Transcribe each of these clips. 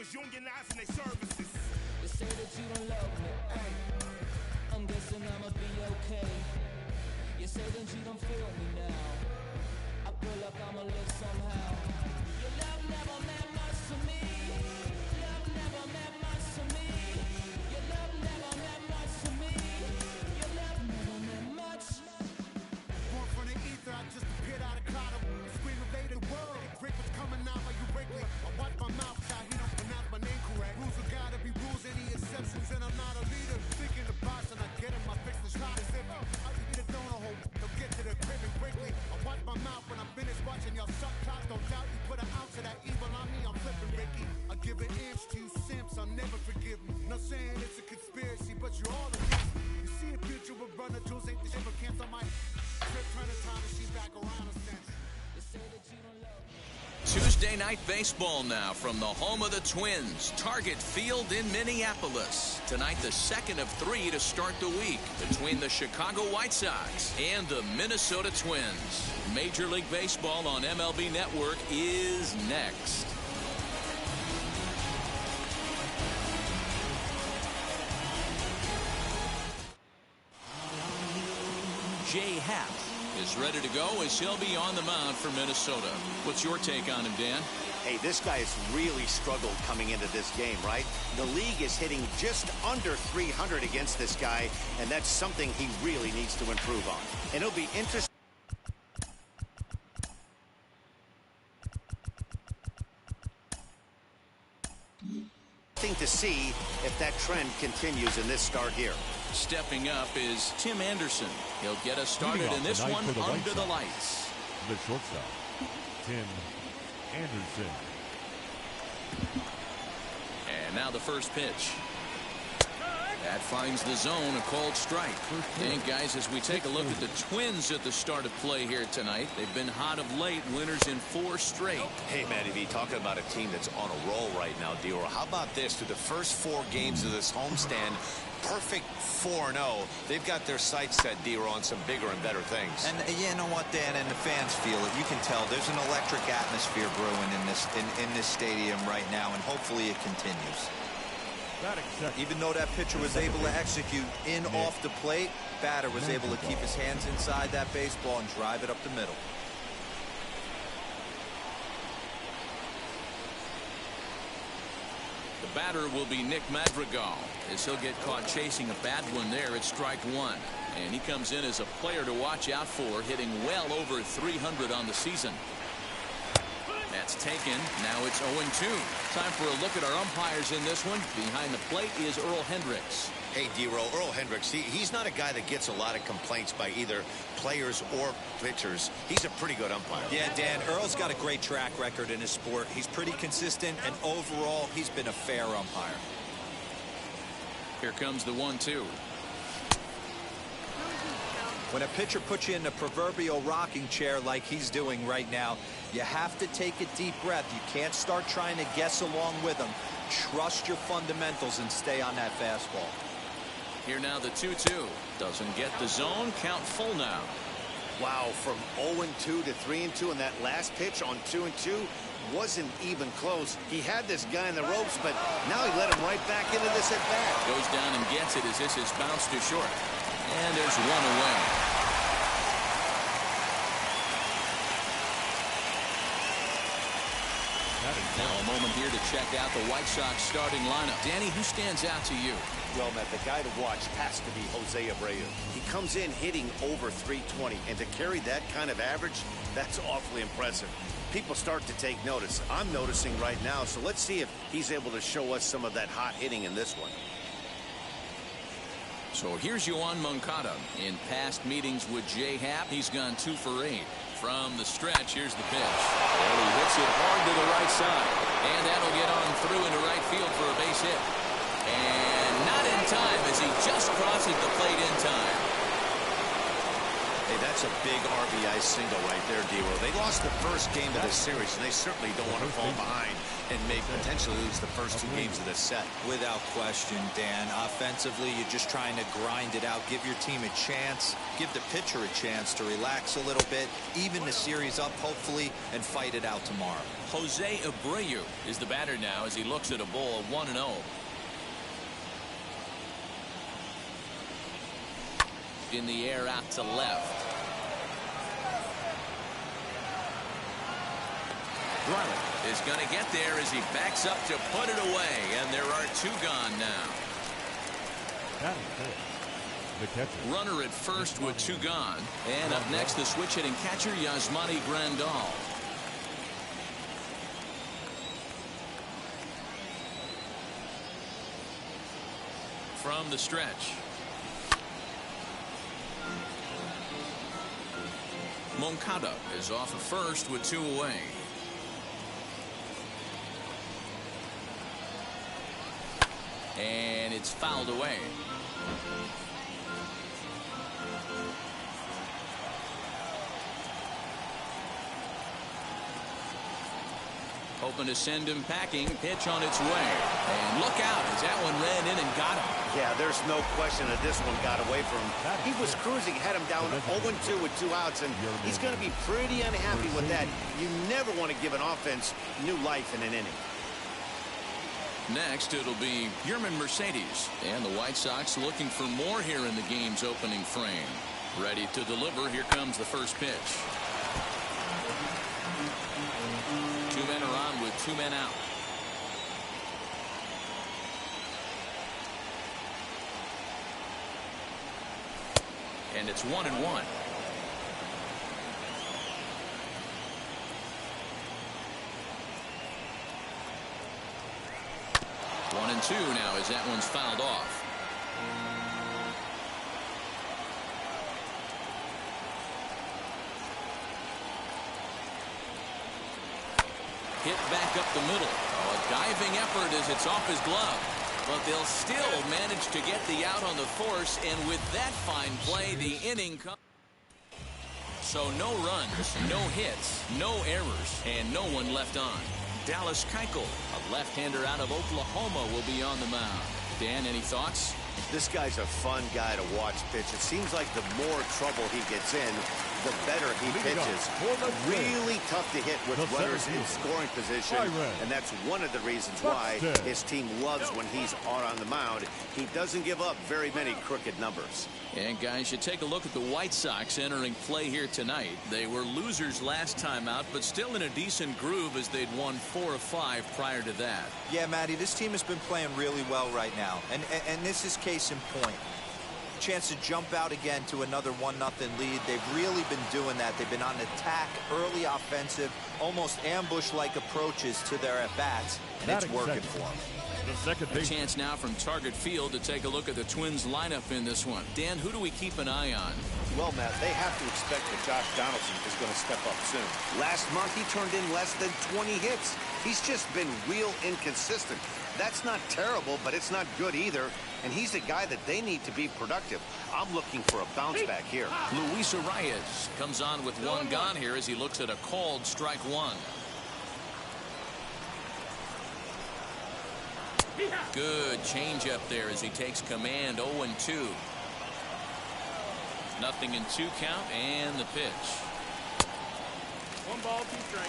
workers unionizing their services. They say that you don't love me. I'm guessing I'ma be okay. You say that you don't feel me now. I feel like I'ma live somehow. Your love never meant much to me. Love never meant much to me. Your love never meant much to me. Your love never meant much. Born from the ether, I just appeared out of cloud. Scream invaded the world. Drake was coming out like you break me. I watch my mouth out, he don't pronounce my name correct. Rules have gotta be rules, any exceptions, and I'm not a leader. Thinking the boss and I get him, I fix the shot as if I eat a donut hole. Don't get to the crib and quickly. I watch my mouth when I'm finished watching y'all suck clocks. Don't doubt you put an ounce of that evil on me, I'm flipping Ricky. I give an inch to you simps, I'll never forgive me. Not saying it's a conspiracy, but you're all against me. You see a future with runner jewels, ain't the shit, but cancel my trip, turn the time machine back around a sense. They say that you don't love me. Tuesday night baseball now from the home of the Twins, Target Field in Minneapolis. Tonight, the second of 3 to start the week between the Chicago White Sox and the Minnesota Twins. Major League Baseball on MLB Network is next. Jay Happ is ready to go as he'll be on the mound for Minnesota. What's your take on him, Dan? Hey, this guy has really struggled coming into this game, right? The league is hitting just under 300 against this guy, and that's something he really needs to improve on. And it'll be interesting to see if that trend continues in this start here. Stepping up is Tim Anderson. He'll get us started in this one under the lights. The shortstop, Tim Anderson. And now the first pitch. That finds the zone, a called strike. And guys, as we take a look at the Twins at the start of play here tonight, they've been hot of late, winners in 4 straight. Hey, Matty V, talking about a team that's on a roll right now, D-Roll. How about this? Through the first 4 games of this homestand, perfect 4-0. They've got their sights set, D-Roll, on some bigger and better things. And you know what, Dan, and the fans feel it. You can tell there's an electric atmosphere brewing in this stadium right now, and hopefully it continues. Even though that pitcher was able to execute in off the plate, batter was able to keep his hands inside that baseball and drive it up the middle. The batter will be Nick Madrigal as he'll get caught chasing a bad one there at strike 1. And he comes in as a player to watch out for, hitting well over 300 on the season. That's taken. Now it's 0-2. Time for a look at our umpires in this one. Behind the plate is Earl Hendricks. Hey, D-Roll, Earl Hendricks, he's not a guy that gets a lot of complaints by either players or pitchers. He's a pretty good umpire. Yeah, Dan, Earl's got a great track record in his sport. He's pretty consistent, and overall, he's been a fair umpire. Here comes the 1-2. When a pitcher puts you in the proverbial rocking chair like he's doing right now, you have to take a deep breath. You can't start trying to guess along with him. Trust your fundamentals and stay on that fastball. Here now the 2-2. Doesn't get the zone. Count full now. Wow, from 0-2 to 3-2, and that last pitch on 2-2 wasn't even close. He had this guy in the ropes, but now he let him right back into this at bat. Goes down and gets it as this is bounced to short. And there's one away. Now a moment here to check out the White Sox starting lineup. Danny, who stands out to you? Well, Matt, the guy to watch has to be Jose Abreu. He comes in hitting over 320, and to carry that kind of average, that's awfully impressive. People start to take notice. I'm noticing right now, so let's see if he's able to show us some of that hot hitting in this one. So here's Yoan Moncada. In past meetings with Jay Happ, he's gone 2 for 8. From the stretch, here's the pitch. And he hits it hard to the right side. And that'll get on through into right field for a base hit. And not in time as he just crosses the plate in time. Hey, that's a big RBI single right there, D-Ro. They lost the first game of this series, and they certainly don't want to fall behind and may potentially lose the first 2 games of this set. Without question, Dan. Offensively, you're just trying to grind it out, give your team a chance, give the pitcher a chance to relax a little bit, even the series up, hopefully, and fight it out tomorrow. Jose Abreu is the batter now as he looks at a ball of 1-0. In the air out to left. Dreiling is going to get there as he backs up to put it away, and there are 2 gone now. The catcher. Runner at first with 2 gone, and up next the switch hitting catcher Yasmani Grandal. From the stretch. Moncada is off of first with 2 away. And it's fouled away. Hoping to send him packing. Pitch on its way. And look out as that one ran in and got him. Yeah, there's no question that this one got away from him. He was cruising, had him down 0-2 with 2 outs, and he's going to be pretty unhappy with that. You never want to give an offense new life in an inning. Next, it'll be Yermin Mercedes. And the White Sox looking for more here in the game's opening frame. Ready to deliver. Here comes the first pitch. 2 men are on with 2 men out. And it's 1-1. One and 2 now as that one's fouled off. Hit back up the middle. A diving effort as it's off his glove. But they'll still manage to get the out on the force, and with that fine play, the inning comes. So no runs, no hits, no errors, and no one left on. Dallas Keuchel, a left-hander out of Oklahoma, will be on the mound. Dan, any thoughts? This guy's a fun guy to watch pitch. It seems like the more trouble he gets in, the better he pitches. Really tough to hit with runners in scoring position, and that's one of the reasons why his team loves when he's on the mound. He doesn't give up very many crooked numbers. And guys, you take a look at the White Sox entering play here tonight. They were losers last time out, but still in a decent groove as they'd won 4 of 5 prior to that. Yeah, Matty, this team has been playing really well right now, and this is case in point. Chance to jump out again to another 1-0 lead. They've really been doing that. They've been on attack, early offensive, almost ambush-like approaches to their at-bats, and it's working for them. A chance now from Target Field to take a look at the Twins lineup in this one. Dan, who do we keep an eye on? Well, Matt, they have to expect that Josh Donaldson is going to step up soon. Last month, he turned in less than 20 hits. He's just been real inconsistent. That's not terrible, but it's not good either. And he's a guy that they need to be productive. I'm looking for a bounce back here. Luis Arias comes on with 1 gone here as he looks at a called strike 1. Good change up there as he takes command. 0-2. Nothing in 2 count, and the pitch. 1 ball, 2 strikes.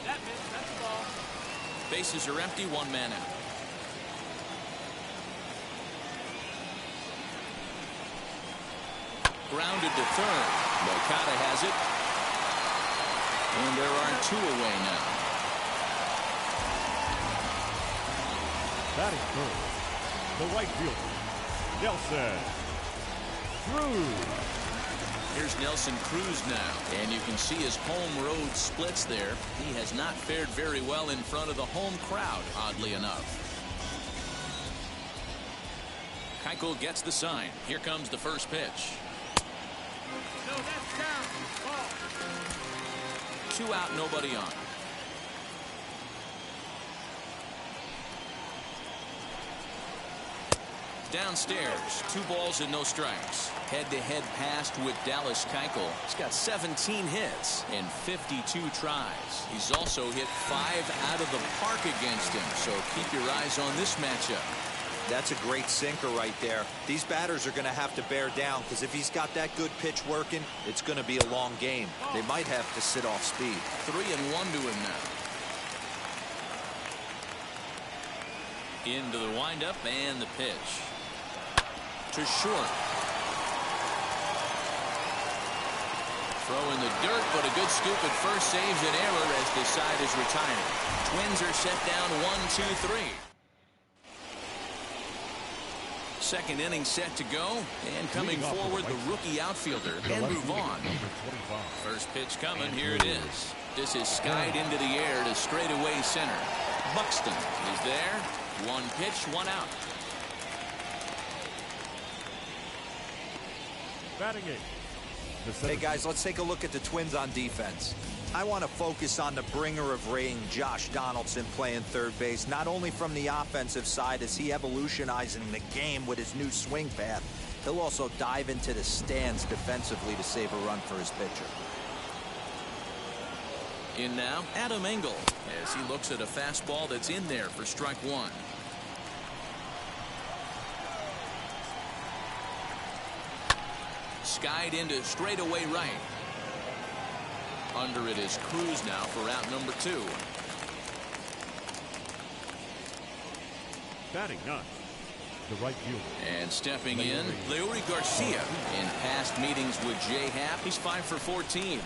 That's the ball. Bases are empty, 1 man out. Grounded to third. Moncada has it. And there are 2 away now. Batting first, the right fielder, Nelson Cruz. Here's Nelson Cruz now. And you can see his home road splits there. He has not fared very well in front of the home crowd, oddly enough. Keuchel gets the sign. Here comes the first pitch. No, that's down. Ball. 2 out, nobody on. Downstairs, 2 balls and no strikes. Head-to-head passed with Dallas Keuchel. He's got 17 hits in 52 tries. He's also hit 5 out of the park against him, so keep your eyes on this matchup. That's a great sinker right there. These batters are going to have to bear down, because if he's got that good pitch working, it's going to be a long game. They might have to sit off speed. 3-1 to him now. Into the windup and the pitch. To short. Throw in the dirt, but a good scoop at first saves an error as the side is retired. Twins are set down 1-2-3. Second inning set to go, and coming forward the rookie outfielder Andrew Vaughn. First pitch coming, here it is. This is skied into the air to straightaway center. Buxton is there. 1 pitch, 1 out. Batting 8. Hey guys, let's take a look at the Twins on defense. I want to focus on the bringer of rain, Josh Donaldson, playing third base, not only from the offensive side as he evolutionizing the game with his new swing path, he'll also dive into the stands defensively to save a run for his pitcher. In now, Adam Engel, as he looks at a fastball that's in there for strike 1. Skied into straightaway right. Under it is Cruz now for out number 2. Batting 9. The right fielder. And stepping in, Leury Garcia. In past meetings with Jay Happ, he's 5 for 14.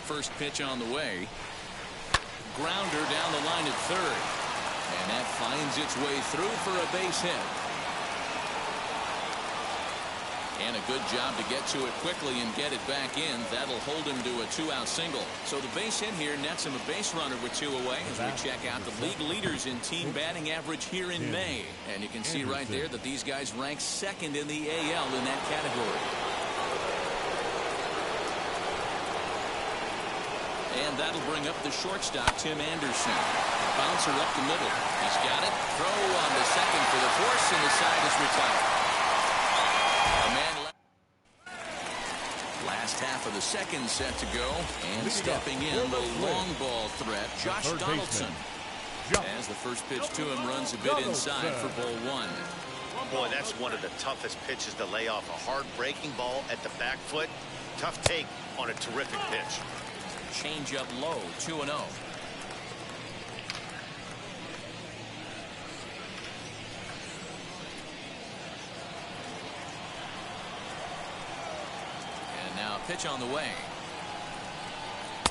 First pitch on the way. Grounder down the line at third. And that finds its way through for a base hit. And a good job to get to it quickly and get it back in. That'll hold him to a 2-out single. So the base hit here nets him a base runner with 2 away as we check out the league leaders in team batting average here in May. And you can see right there that these guys rank 2nd in the AL in that category. And that'll bring up the shortstop, Tim Anderson. Bouncer up the middle. He's got it. Throw on the second for the force, and the side is retired. A man left. Last half of the second set to go. And stepping in, the long ball threat, Josh Donaldson. As the first pitch to him runs a bit inside for ball 1. Boy, that's one of the toughest pitches to lay off. A hard breaking ball at the back foot. Tough take on a terrific pitch. Change up low, 2-0. And now a pitch on the way.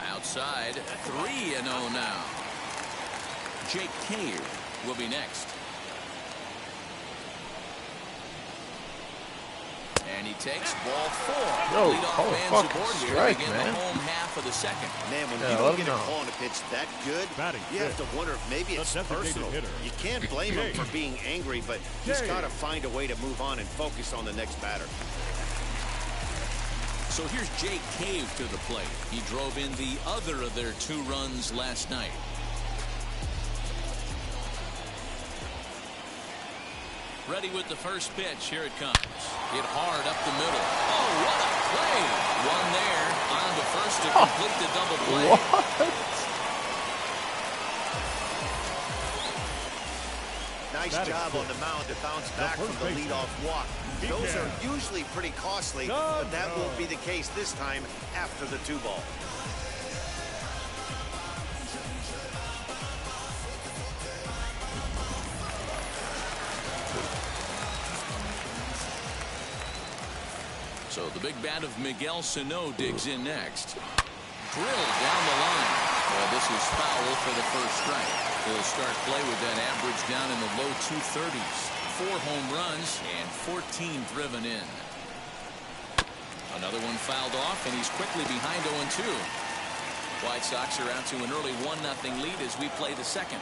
Outside, 3-0 now. Jake Cave will be next. And he takes ball 4. No, call a fucking strike, man. The home half of the second. Man, when you don't get a call on a pitch that good, you have to wonder if maybe it's personal. You can't blame him for being angry, but he's got to find a way to move on and focus on the next batter. So here's Jake Cave to the plate. He drove in the other of their 2 runs last night. Ready with the first pitch. Here it comes. Hit hard up the middle. Oh, what a play. One there on the first to complete the double play. Nice job on the mound to bounce back from the leadoff walk. Those are usually pretty costly, but that won't be the case this time after the 2-ball. So the big bat of Miguel Sano digs in next. Drilled down the line. Well, this is foul for the first strike. He'll start play with that average down in the low 230s. 4 home runs and 14 driven in. Another one fouled off, and he's quickly behind 0-2. White Sox are out to an early 1-0 lead as we play the second.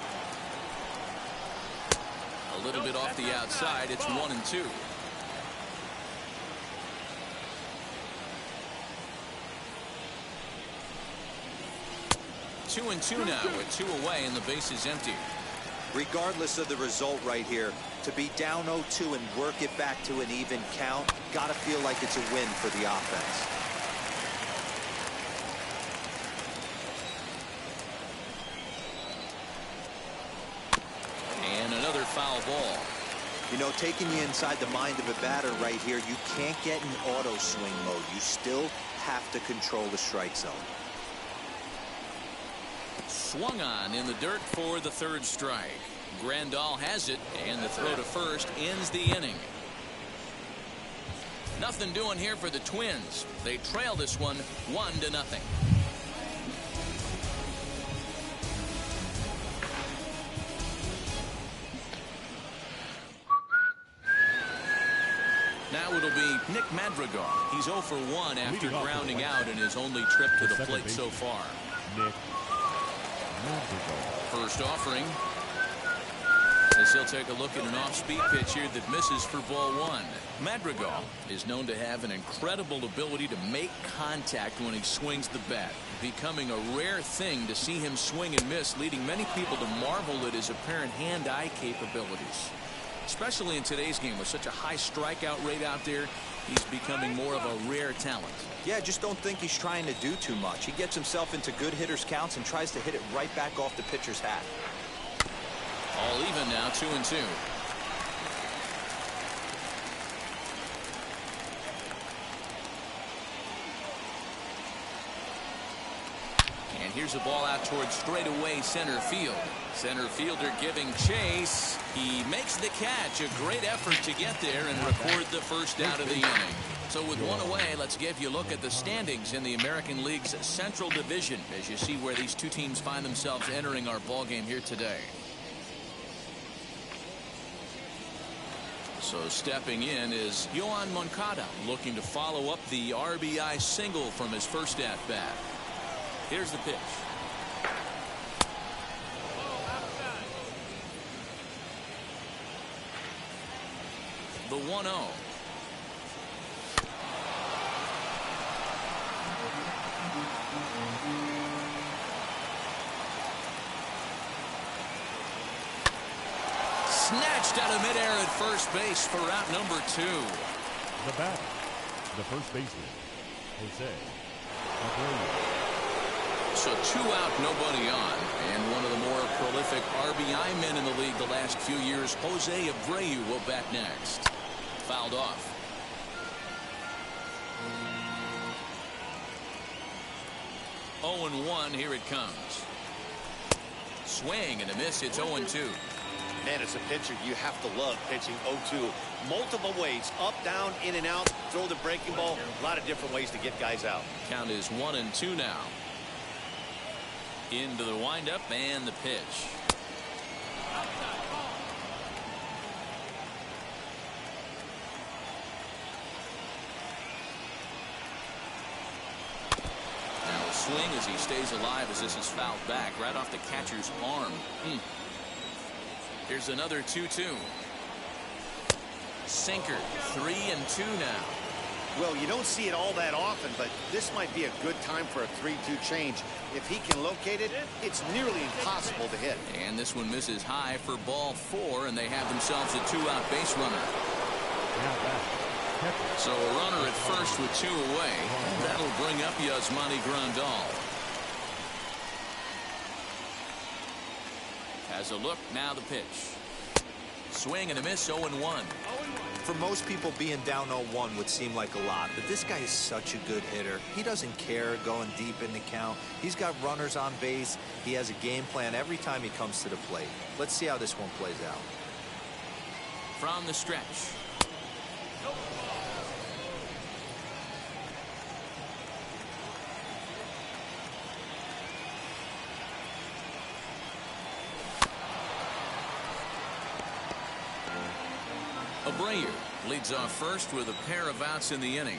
A little bit off the outside. It's 1-2. 2-2 now with 2 away and the base is empty. Regardless of the result right here, to be down 0-2 and work it back to an even count, got to feel like it's a win for the offense. And another foul ball. You know, taking you inside the mind of a batter right here, you can't get in auto swing mode. You still have to control the strike zone. Swung on in the dirt for the third strike. Grandal has it, and the throw to first ends the inning. Nothing doing here for the Twins. They trail this one 1-0. Now it'll be Nick Madrigal. He's 0 for 1 after grounding out in his only trip to the plate so far. Nick Madrigal. First offering, as he'll take a look at an off-speed pitch here that misses for ball 1. Madrigal is known to have an incredible ability to make contact when he swings the bat, becoming a rare thing to see him swing and miss, leading many people to marvel at his apparent hand-eye capabilities. Especially in today's game with such a high strikeout rate out there, he's becoming more of a rare talent. Yeah, just don't think he's trying to do too much. He gets himself into good hitters' counts and tries to hit it right back off the pitcher's hat. All even now, 2-2. And here's a ball out towards straightaway center field. Center fielder giving chase. He makes the catch. A great effort to get there and record the first out of the inning. So with one away, let's give you a look at the standings in the American League's Central Division as you see where these two teams find themselves entering our ball game here today. So stepping in is Yoan Moncada, looking to follow up the RBI single from his first at-bat. Here's the pitch. The 1-0. Snatched out of midair at first base for out number 2. The batter, the first baseman, Jose Abreu. So 2 out, nobody on. And one of the more prolific RBI men in the league the last few years, Jose Abreu, will bat next. Fouled off. Oh and 1, here it comes. Swing and a miss, it's 0-2. Man, as a pitcher, you have to love pitching 0-2. Multiple ways, up, down, in and out, throw the breaking ball. A lot of different ways to get guys out. Count is 1-2 now. Into the windup and the pitch. Now a swing as he stays alive as this is fouled back right off the catcher's arm. Here's another 2-2. Sinker, 3-2 now. Well, you don't see it all that often, but this might be a good time for a 3-2 change. If he can locate it, it's nearly impossible to hit. And this one misses high for ball 4, and they have themselves a 2-out base runner. So a runner at first with 2 away. That'll bring up Yasmani Grandal. Has a look, now the pitch. Swing and a miss, 0-1. For most people, being down 0-1 would seem like a lot, but this guy is such a good hitter. He doesn't care going deep in the count. He's got runners on base. He has a game plan every time he comes to the plate. Let's see how this one plays out. From the stretch. Abreu leads off first with a pair of outs in the inning.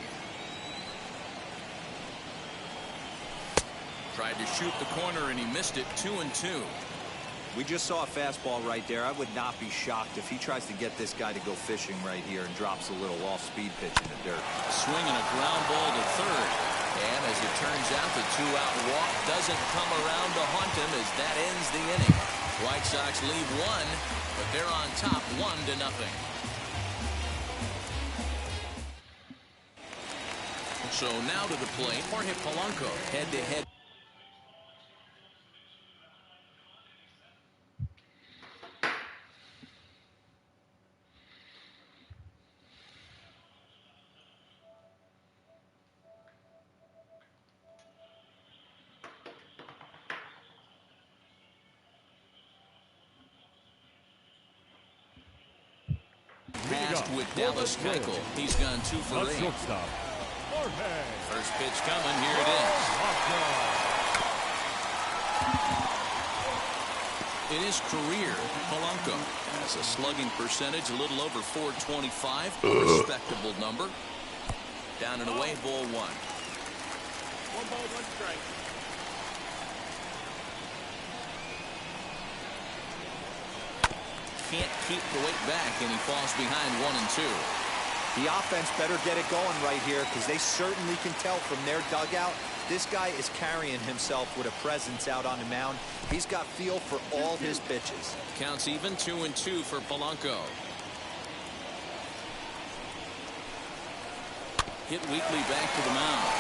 Tried to shoot the corner and he missed it. 2-2. We just saw a fastball right there. I would not be shocked if he tries to get this guy to go fishing right here and drops a little off-speed pitch in the dirt. Swinging a ground ball to third. And as it turns out, the 2-out walk doesn't come around to haunt him as that ends the inning. White Sox lead one, but they're on top 1-0. So now to the plate, Jorge Polanco head-to-head. Passed with Dallas Keuchel. He's gone 2 for 8. Shortstop, Jorge. First pitch coming. Here it is. It is career. Polanco has a slugging percentage a little over .425. A respectable number. Down and away, ball 1. 1 ball, 1 strike. Can't keep the weight back, and he falls behind 1 and 2. The offense better get it going right here, because they certainly can tell from their dugout this guy is carrying himself with a presence out on the mound. He's got feel for all his pitches. Counts even, 2 and 2 for Polanco. Hit weakly back to the mound.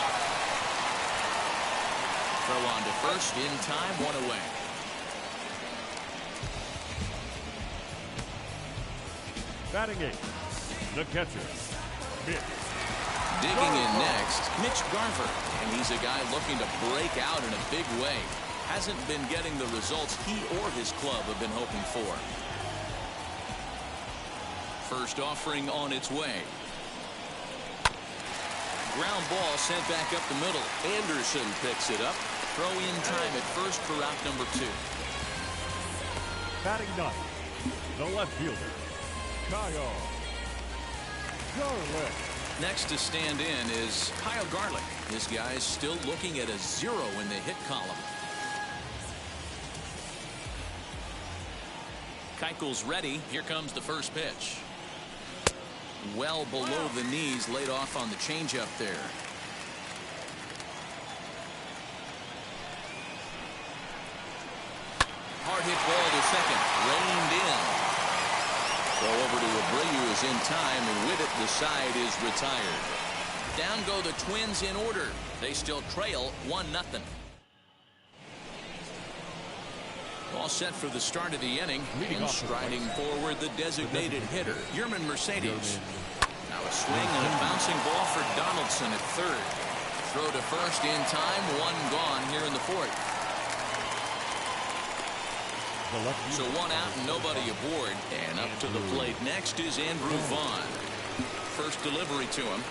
Throw on to first in time, 1 away. Batting 8th, the catcher, Mitch. Digging in next, Mitch Garver. And he's a guy looking to break out in a big way. Hasn't been getting the results he or his club have been hoping for. First offering on its way. Ground ball sent back up the middle. Anderson picks it up. Throw in time at first for out number 2. Batting 9th, the left fielder, Kyle Garlick. Next to stand in is Kyle Garlick. This guy is still looking at a 0 in the hit column. Keuchel's ready. Here comes the first pitch. Well below the knees, laid off on the changeup there. Hard hit ball to second. Reined in. Throw over to Abreu is in time, and with it, the side is retired. Down go the Twins in order. They still trail 1-0. All set for the start of the inning, and striding forward the designated hitter, Yermin Mercedes. Now a swing and a bouncing ball for Donaldson at third. Throw to first in time, 1 gone here in the 4th. So 1 out and nobody aboard. And up to the plate next is Andrew Vaughn. First delivery to him.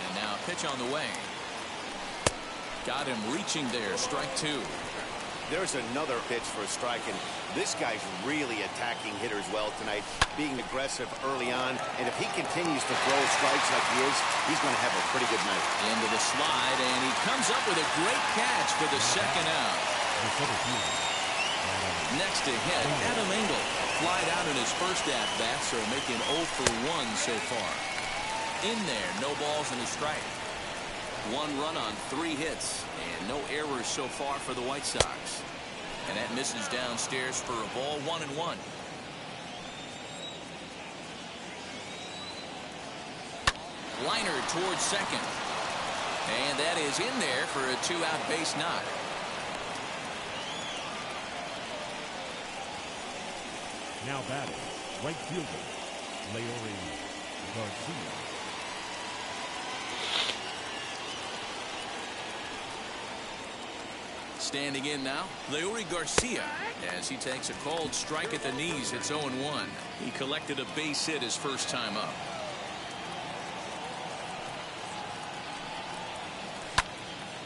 And now a pitch on the way. Got him reaching there. Strike 2. There's another pitch for a strike, and this guy's really attacking hitters well tonight, being aggressive early on, and if he continues to throw strikes like he is, he's going to have a pretty good night. Into the slide, and he comes up with a great catch for the second out. Next to hit, Adam Engel. Flied out in his first at-bat, so making 0 for 1 so far. In there, no balls and a strike. 1 run on 3 hits, and no errors so far for the White Sox. And that misses downstairs for a ball, 1-1. Liner towards second. And that is in there for a 2-out base knock. Now batting, right fielder, Leury Garcia. Standing in now, Leury Garcia, as he takes a called strike at the knees. It's 0-1. He collected a base hit his first time up.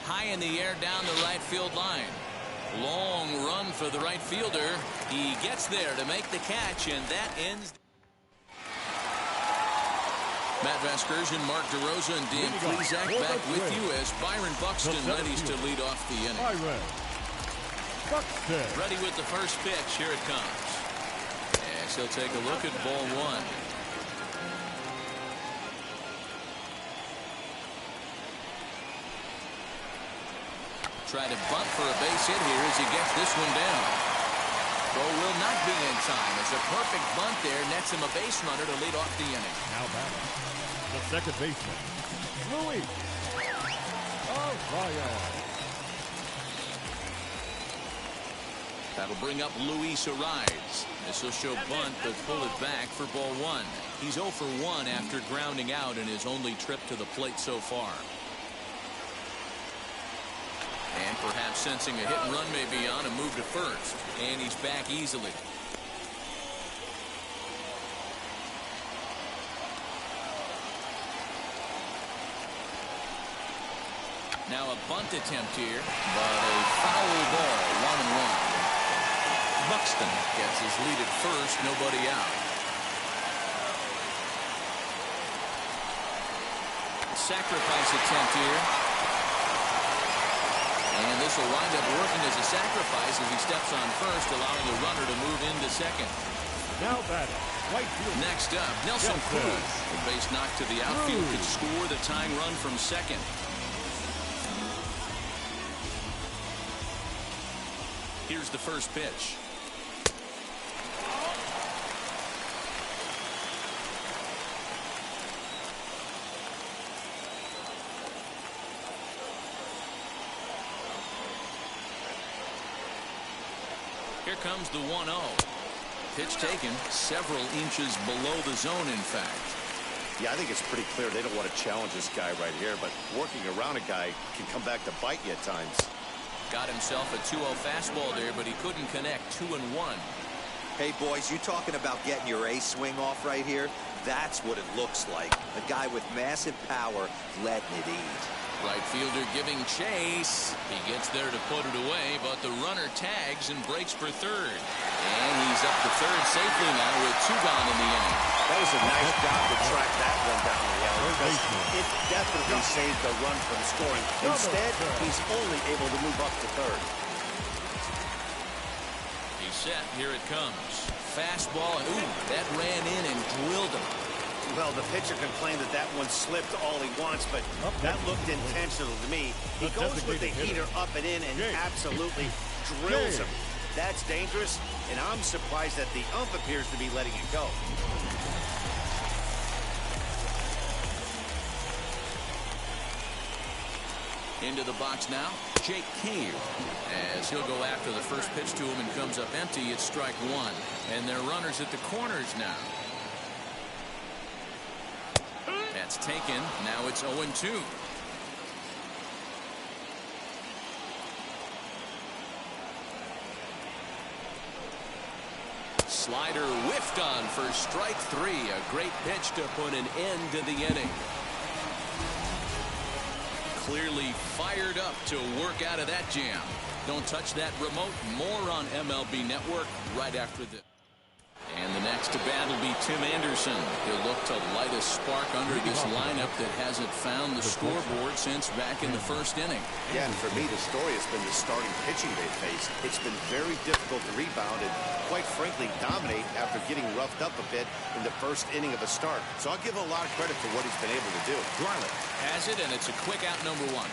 High in the air down the right field line. Long run for the right fielder. He gets there to make the catch, and that ends. Matt Vasgersian, Mark DeRosa, and Dan Plesac back with you as Byron Buxton readies to lead off the inning. Ready with the first pitch. Here it comes. As he'll take a look at ball 1. try to bunt for a base hit here as he gets this one down. Throw will not be in time. It's a perfect bunt there. Nets him a base runner to lead off the inning. Now batting, the second baseman, Luis Arraez. That'll bring up Luis Arraez. This will show bunt, but pull it back for ball one. He's 0 for 1 after grounding out in his only trip to the plate so far. And perhaps sensing a hit and run may be on, a move to first. And he's back easily. Now a bunt attempt here, but a foul ball, 1-1. Buxton gets his lead at first, nobody out. Sacrifice attempt here. And this will wind up working as a sacrifice as he steps on first, allowing the runner to move into second. Now batting, right field. Next up, Nelson Cruz. The base knock to the outfield could score the tying run from second. Here's the first pitch. Here comes the 1-0. Pitch taken several inches below the zone, in fact. Yeah, I think it's pretty clear they don't want to challenge this guy right here, but working around a guy can come back to bite you at times. Got himself a 2-0 fastball there, but he couldn't connect. 2-1. Hey, boys, you talking about getting your ace swing off right here? That's what it looks like. A guy with massive power letting it eat. Right fielder giving chase. He gets there to put it away, but the runner tags and breaks for third. And he's up to third safely now with 2 gone in the inning. That was a nice job to track that one down the alley, because it definitely saved the run from scoring. Instead, he's only able to move up to third. He's set. Here it comes. Fastball, and ooh, that ran in and drilled him. Well, the pitcher can claim that that one slipped all he wants, but that looked intentional to me. He goes with the heater up and in and absolutely drills him. That's dangerous, and I'm surprised that the ump appears to be letting it go. Into the box now, Jake Cave. As he'll go after the first pitch to him and comes up empty, it's strike 1. And they're runners at the corners now. That's taken. Now it's 0-2. Slider whiffed on for strike 3. A great pitch to put an end to the inning. Clearly fired up to work out of that jam. Don't touch that remote. More on MLB Network right after this. And the next to bat will be Tim Anderson. He'll look to light a spark under this lineup that hasn't found the scoreboard since back in the first inning. Yeah, and for me, the story has been the starting pitching they faced. It's been very difficult to rebound and, quite frankly, dominate after getting roughed up a bit in the first inning of a start. So I'll give him a lot of credit for what he's been able to do. Dreilich has it, and it's a quick out, number 1.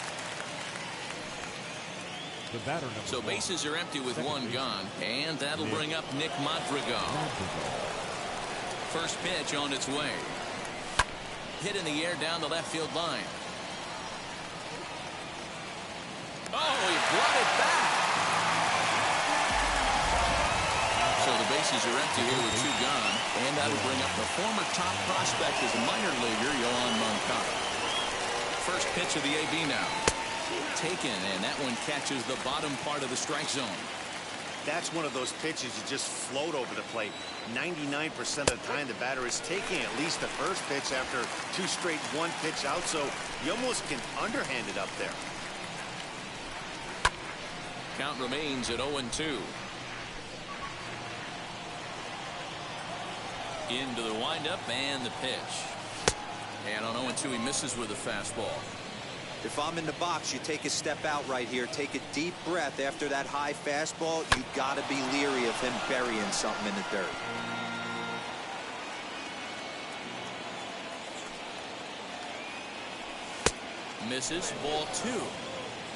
The batter, number so bases are empty with 1 gone, and that'll bring up Nick Madrigal. First pitch on its way. Hit in the air down the left field line. Oh, he brought it back. So the bases are empty here with 2 gone, and that'll bring up the former top prospect as a minor leaguer, Yoan Moncada. First pitch of the AB now. Taken, and that one catches the bottom part of the strike zone. That's one of those pitches you just float over the plate. 99% of the time the batter is taking at least the first pitch after 2 straight 1-pitch out, so you almost can underhand it up there. Count remains at 0-2. Into the windup and the pitch. And on 0-2 he misses with a fastball. If I'm in the box, you take a step out right here, take a deep breath after that high fastball. You got to be leery of him burying something in the dirt. Misses, ball 2.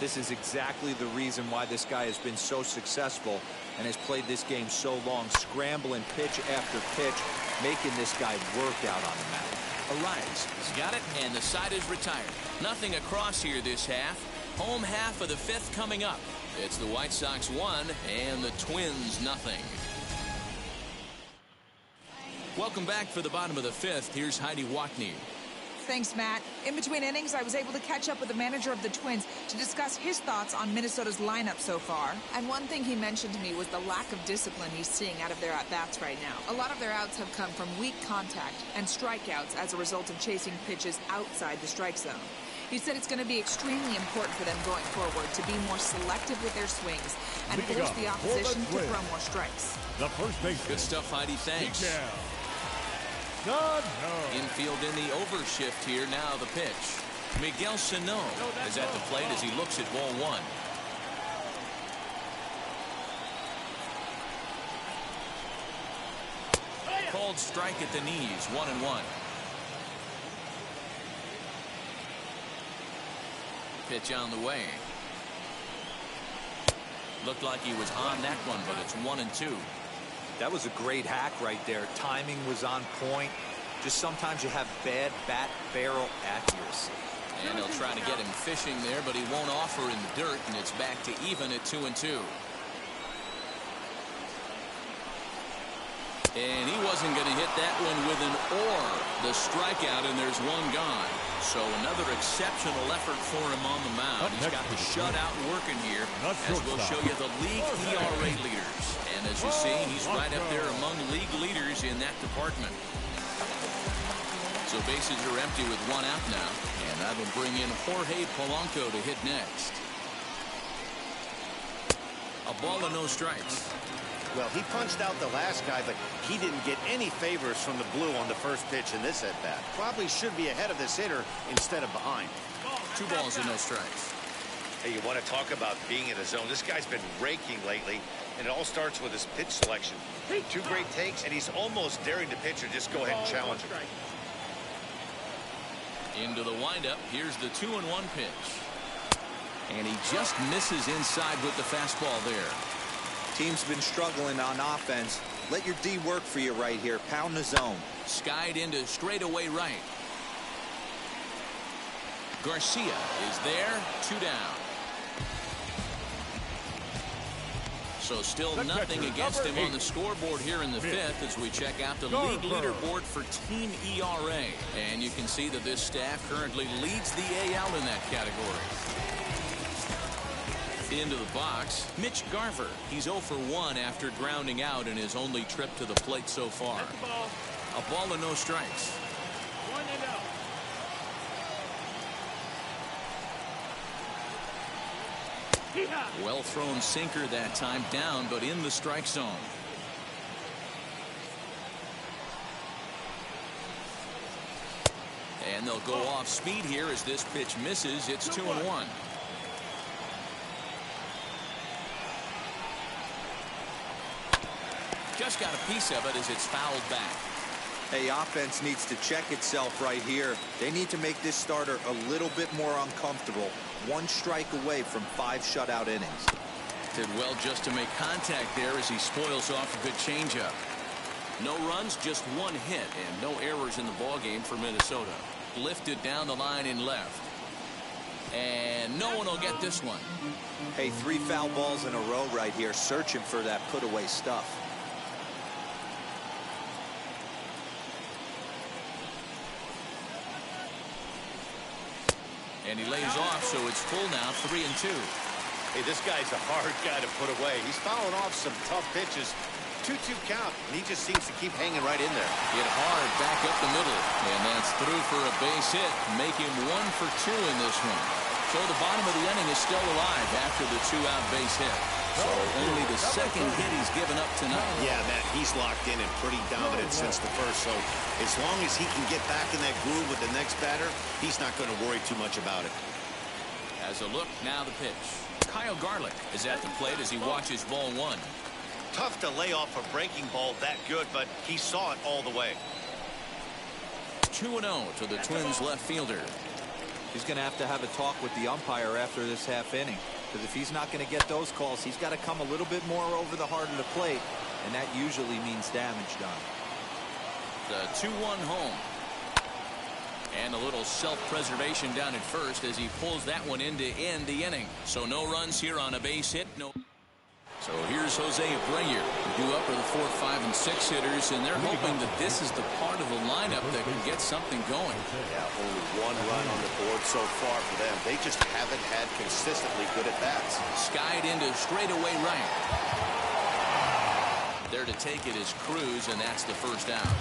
This is exactly the reason why this guy has been so successful and has played this game so long, scrambling pitch after pitch, making this guy work out on the mound. Arise. He's got it, and the side is retired. Nothing across here this half. Home half of the fifth coming up. It's the White Sox 1 and the Twins nothing. Welcome back for the bottom of the fifth. Here's Heidi Watney. Thanks, Matt. In between innings, I was able to catch up with the manager of the Twins to discuss his thoughts on Minnesota's lineup so far. And one thing he mentioned to me was the lack of discipline he's seeing out of their at-bats right now. A lot of their outs have come from weak contact and strikeouts as a result of chasing pitches outside the strike zone. He said it's going to be extremely important for them going forward to be more selective with their swings and force the opposition to throw more strikes. The first baseman. Good stuff, Heidi. Thanks. Infield in the overshift here. Now the pitch. Miguel Sano is at the plate as he looks at ball one. Called strike at the knees. 1-1. Pitch on the way. Looked like he was on that one, but it's 1-2. That was a great hack right there. Timing was on point. Just sometimes you have bad bat barrel accuracy. And they'll try to get him fishing there, but he won't offer in the dirt, and it's back to even at 2-2. And he wasn't going to hit that one with an or. The strikeout, and there's one gone. So another exceptional effort for him on the mound. He's got the shutout working here, as we'll show you the league ERA leaders. And as you see, he's right up there among league leaders in that department. So bases are empty with one out now, and that'll bring in Jorge Polanco to hit next. A ball and no strikes. Well, he punched out the last guy, but he didn't get any favors from the blue on the first pitch in this at-bat. Probably should be ahead of this hitter instead of behind. 2 balls and no strikes. Hey, you want to talk about being in the zone? This guy's been raking lately, and it all starts with his pitch selection. 2 great takes, and he's almost daring the pitcher just go ahead and challenge him. Into the windup. Here's the 2-1 pitch. And he just misses inside with the fastball there. Team's been struggling on offense. Let your D work for you right here. Pound the zone. Skied into straightaway right. Garcia is there. 2 down. So still nothing against him on the scoreboard here in the fifth as we check out the league leaderboard for team ERA. And you can see that this staff currently leads the AL in that category. Into the box, Mitch Garver. He's 0 for 1 after grounding out in his only trip to the plate so far. A ball and no strikes. 1-0. Well thrown sinker that time, down but in the strike zone. And they'll go off speed here as this pitch misses. It's 2-1. Just got a piece of it as it's fouled back. Hey, offense needs to check itself right here. They need to make this starter a little bit more uncomfortable. 1 strike away from 5 shutout innings. Did well just to make contact there as he spoils off a good changeup. No runs, just 1 hit, and no errors in the ballgame for Minnesota. Lifted down the line in left. And no one will get this one. Hey, 3 foul balls in a row right here, searching for that put-away stuff. And he lays off, so it's full now, 3-2. Hey, this guy's a hard guy to put away. He's fouling off some tough pitches. 2-2 count, and he just seems to keep hanging right in there. Hit hard back up the middle, and that's through for a base hit. Make him 1 for 2 in this one. So the bottom of the inning is still alive after the 2-out base hit. So only the second hit he's given up tonight. Yeah, Matt, he's locked in and pretty dominant since the first. So as long as he can get back in that groove with the next batter, he's not going to worry too much about it. As a look, now the pitch. Kyle Garlick is at the plate as he watches ball 1. Tough to lay off a breaking ball that good, but he saw it all the way. 2-0 to the Twins left fielder. He's going to have a talk with the umpire after this half inning, because if he's not going to get those calls, he's got to come a little bit more over the heart of the plate, and that usually means damage done. The 2-1 home. And a little self-preservation down at first as he pulls that one in to end the inning. So no runs here on a base hit. No. So here's Jose Abreu. Due up are the 4, 5, and 6 hitters, and they're hoping that this is the part of the lineup that can get something going. Yeah, only 1 run on the board so far for them. They just haven't had consistently good at-bats. Skied into straightaway right. There to take it is Cruz, and that's the first out.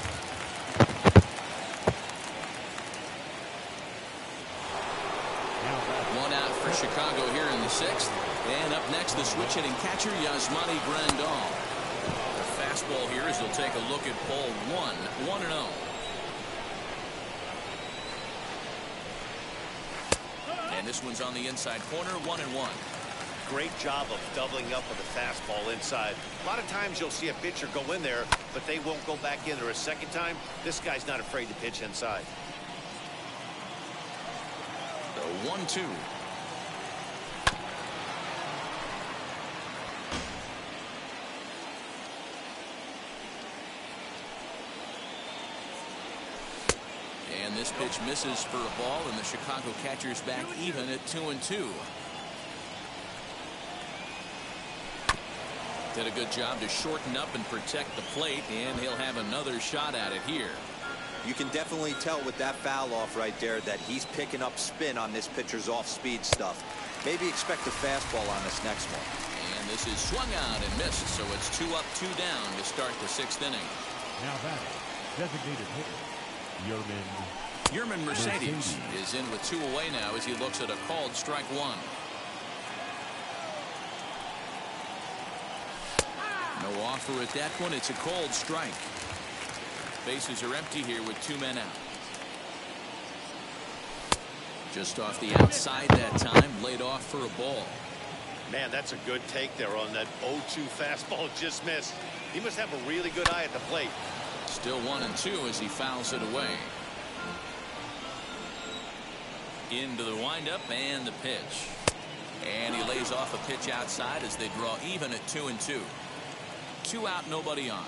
One out for Chicago here in the 6th. And up next, the switch hitting catcher, Yasmani Grandal. The fastball here as he'll take a look at ball 1, 1-0. And this one's on the inside corner, 1-1. Great job of doubling up with the fastball inside. A lot of times you'll see a pitcher go in there, but they won't go back in there a second time. This guy's not afraid to pitch inside. The 1-2. And this pitch misses for a ball, and the Chicago catcher's back even at 2-2. Did a good job to shorten up and protect the plate, and he'll have another shot at it here. You can definitely tell with that foul off right there that he's picking up spin on this pitcher's off-speed stuff. Maybe expect a fastball on this next one. And this is swung out and missed, so it's 2 up, 2 down to start the 6th inning. Now batting, designated hitter, Yermin Mercedes is in with 2 away now as he looks at a called strike 1. No offer at that one. It's a cold strike. Bases are empty here with 2 men out. Just off the outside that time, laid off for a ball. Man, that's a good take there on that 0-2 fastball just missed. He must have a really good eye at the plate. Still 1-2 as he fouls it away. Into the windup and the pitch. And he lays off a pitch outside as they draw even at 2-2. 2 out, nobody on.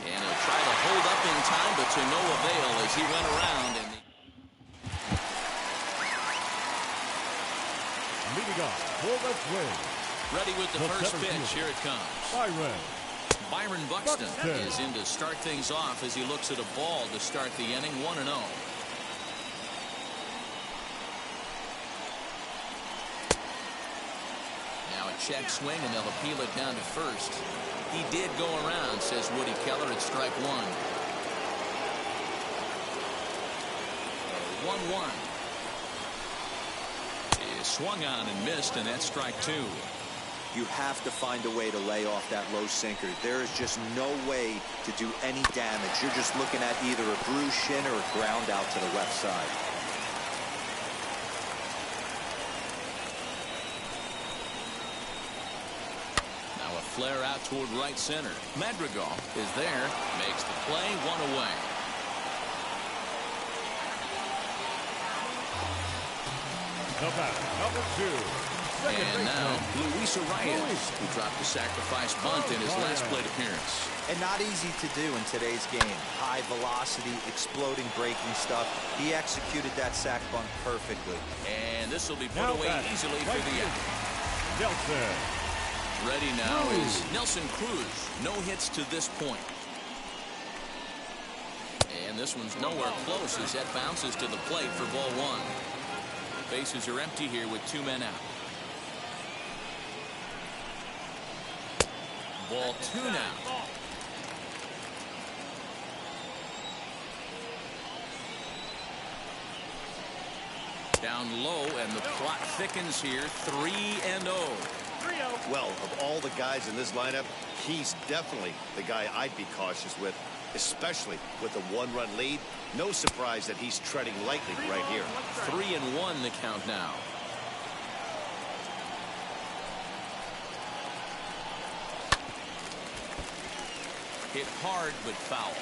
And he'll try to hold up in time, but to no avail as he went around. And leading off for the Twins. Ready with the first pitch. Here it comes. Byron Buxton is in to start things off as he looks at a ball to start the inning, 1-0. Now a check swing, and they'll appeal it down to first. He did go around, says Woody Keller, at strike 1. 1-1. Is swung on and missed, and that's strike 2. You have to find a way to lay off that low sinker. There is just no way to do any damage. You're just looking at either a bruised shin or a ground out to the left side. Now a flare out toward right center. Madrigal is there, makes the play, 1 away. The batter, number 2. And now Luis Arias, who dropped a sacrifice bunt in his last plate appearance. And not easy to do in today's game. High velocity, exploding breaking stuff. He executed that sac bunt perfectly. And this will be put away easily for the out. Nelson. Ready now is Nelson Cruz. No hits to this point. And this one's nowhere close as that bounces to the plate for ball 1. Bases are empty here with 2 men out. Ball 2 now. Down low, and the plot thickens here. 3-0. Well, of all the guys in this lineup, he's definitely the guy I'd be cautious with, especially with a 1-run lead. No surprise that he's treading lightly right here. 3-1 the count now. Hit hard but foul.